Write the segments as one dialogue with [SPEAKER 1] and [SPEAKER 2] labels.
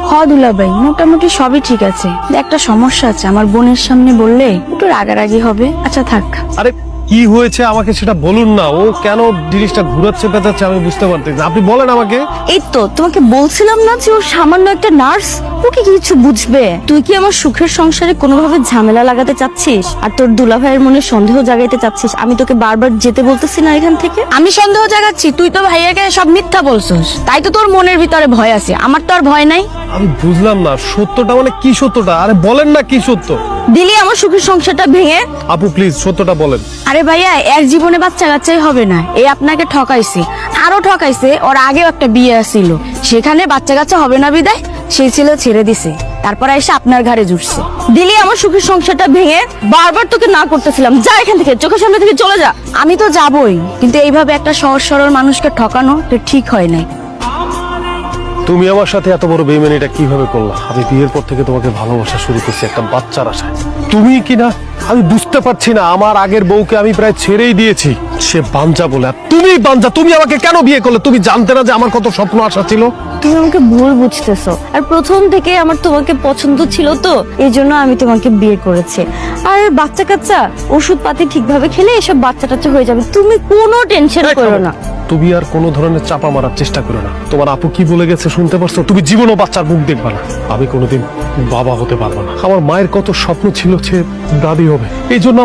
[SPEAKER 1] হ দুলাভাই, মোটামুটি সবই ঠিক আছে। একটা সমস্যা আছে, আমার বোনের সামনে বললে একটু রাগারাগি হবে। আচ্ছা থাক।
[SPEAKER 2] আরে কি হয়েছে আমাকে সেটা বলুন না। ও কেন জিনিসটা ঘুরাচ্ছে পেঁচাচ্ছে আমি বুঝতে পারতেছি না। আপনি বলেন আমাকে।
[SPEAKER 1] এই তো তোমাকে বলছিলাম না যে ও সামান্য একটা নার্স, ও কি কিছু বুঝবে? তুই কি আমার সুখের সংসারে কোনোভাবে ঝামেলা লাগাতে চাচ্ছিস আর তোর দুলাভাইয়ের মনে সন্দেহ জাগাইতে চাচ্ছিস? আমি তোকে বারবার যেতে বলতেছি না এখান থেকে? আমি সন্দেহ জাগাচ্ছি, তুই তো ভাইয়াকে সব মিথ্যা বলছিস, তাই তো তোর মনের ভিতরে ভয় আছে। আমার তো আর ভয় নাই।
[SPEAKER 2] আমি বুঝলাম না সত্যটা মানে কি সত্যটা? আরে বলেন না কি সত্য।
[SPEAKER 1] দিলি আমার সুখের সংসারটা ভেঙে।
[SPEAKER 2] আপু প্লিজ সত্যটা বলেন।
[SPEAKER 1] আরে ভাইয়া, এর জীবনে বাচ্চা কাচ্চাই হবে না। এই আপনাকে ঠকাইছে, আরো ঠকাইছে। ওর আগেও একটা বিয়ে ছিল, সেখানে বাচ্চা কাচ্চা হবে না বিদায় সেই ছেলে ছেড়ে দিছে, তারপর এসে আপনার ঘাড়ে জুটছে। দিলি আমার সুখের সংসারটা ভেঙে। বারবার তোকে না করতেছিলাম, যা এখান থেকে, চোখের সামনে থেকে চলে যা। আমি তো যাবই, কিন্তু এইভাবে একটা সহজ সরল মানুষকে ঠকানো তো ঠিক হয় নাই।
[SPEAKER 2] তুমি আমার সাথে এত বড় বেইমানিটা কিভাবে করলা? আমি বিয়ের পর থেকে তোমাকে ভালোবাসা শুরু করছি একটা বাচ্চার আশায়। তুমি কিনা আমি বুঝতে পারছি না। আমার আগের বউকে আমি প্রায় ছেড়েই দিয়েছি, সে বাঞ্জা বলে। আর তুমি বাঞ্জা, তুমি আমাকে কেন বিয়ে করলে? তুমি জানতে না যে আমার কত স্বপ্ন আশা ছিল?
[SPEAKER 1] তুমি আমাকে ভুল বুঝতেছো। আর প্রথম থেকে আমার তোমাকে পছন্দ ছিল, তো এই জন্য আমি তোমাকে বিয়ে করেছি। আর বাচ্চা কাচ্চা ওষুধ পাতি ঠিকভাবে খেলে এসব বাচ্চা টাচ্চা হয়ে যাবে, তুমি কোনো টেনশন করো না।
[SPEAKER 2] তুমি আর কোনো ধরনের চাপা মারার চেষ্টা করো না। তোমার আপু কি বলে গেছে শুনতে পারছো? তুমি জীবনও বাচ্চার মুখ দেখবা না। আমি কোনোদিন বাবা হতে পারবো না। আমার মায়ের কত স্বপ্ন ছিল সে দাদি হবে, এই জন্য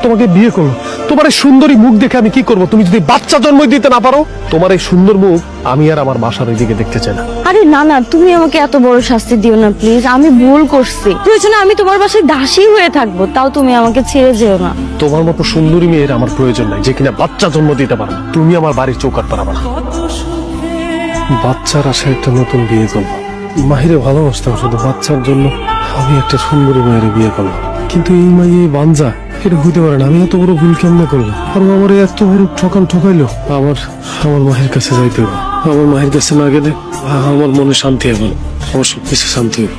[SPEAKER 2] তোমাকে বিয়ে করলো। তোমার এই সুন্দরী মুখ দেখে আমি কি করব? তুমি যদি বাচ্চা জন্ম দিতে না পারো, তোমার এই সুন্দর মুখ আমি আর আমার বাসার ওই দিকে দেখতে চাই না।
[SPEAKER 1] আরে না না, তুমি আমাকে এত বড় শাস্তি দিও না প্লিজ। আমি ভুল করছি, প্রয়োজনে আমি তোমার বাসায় দাসী হয়ে থাকবো, তাও তুমি আমাকে ছেড়ে যেও না।
[SPEAKER 2] তোমার মতো সুন্দরী মেয়ের আমার প্রয়োজন নাই যে কিনা বাচ্চা জন্ম দিতে পারবে। তুমি আমার বাড়ির চৌকাট পারাবে না। বাচ্চার আশায় একটা নতুন বিয়ে করবো। মাহিরে ভালোবাসতাম শুধু বাচ্চার জন্য। আমি একটা সুন্দরী মেয়ের বিয়ে করলাম, কিন্তু এই মাইয়ে বাঞ্জা, এটা হইতে পারে না। আমি এত বড় ভুল কেমনে করবো? আর ও আমার এত বড় ঠকাইলো। আমার মায়ের কাছে যাইতে হবে। আমার মায়ের কাছে না গেলে আমার মনে শান্তি হবে না, আমার সবকিছু শান্তি হবে।